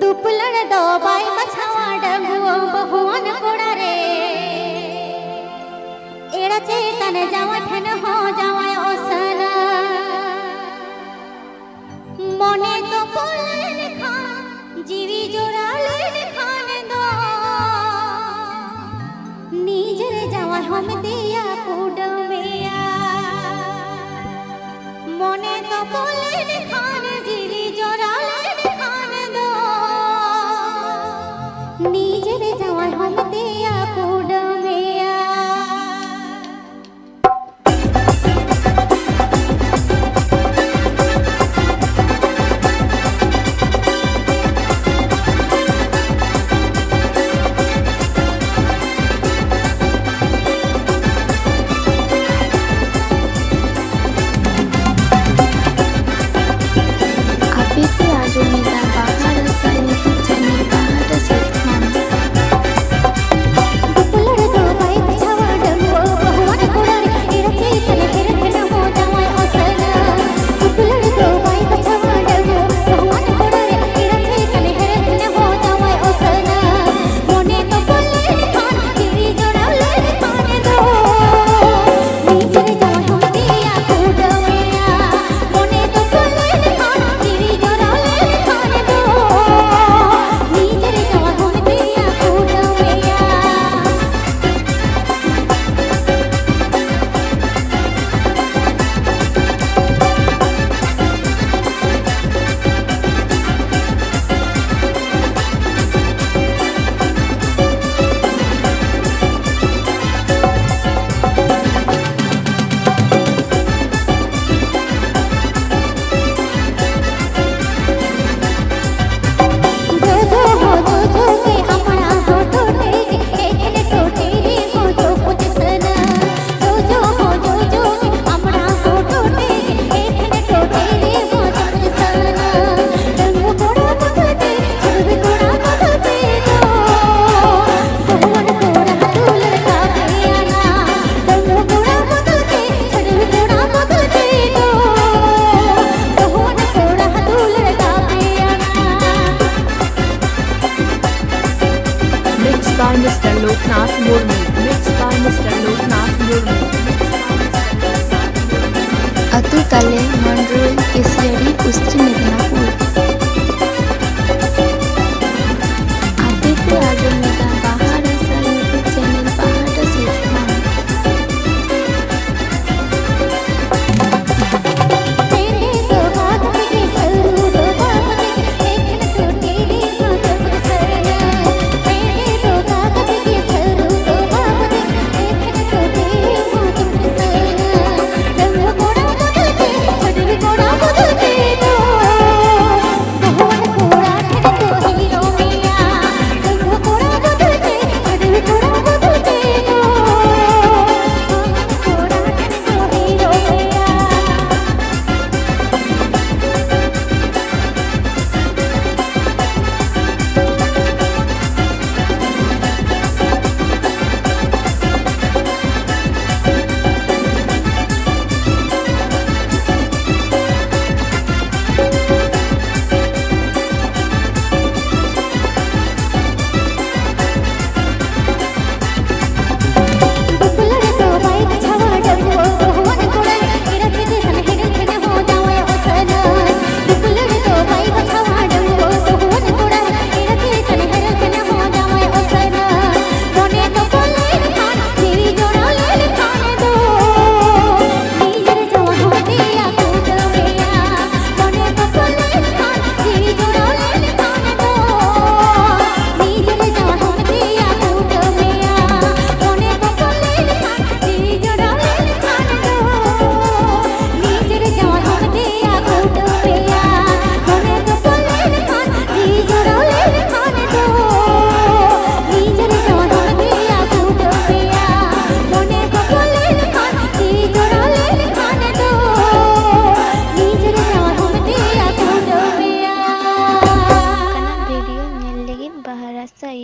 दुपलड़ दो बाई बछावा डगुओ बहुवन कोड़ा रे एड़ा चेतन जावा ठन हो जावा ओसन मने तो बोलन खान जीवी जोड़ालन खान दो नीजरे जावा हम दिया कुडमेया मने तो बोलन खान जीवी जोड़ालन खान दो नीजरे जावा हम दिया कुडमेया by Mr. Loknath Murmu. Mixed by Mr. Loknath Murmu. अतु ताले मंडरोई केसरी पश्चिम मेदिनीपुर आदित्य आजमिता बाहर ऐसा यूट्यूब चैनल बाहर सीखना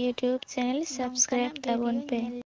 YouTube channel subscribe tabun pe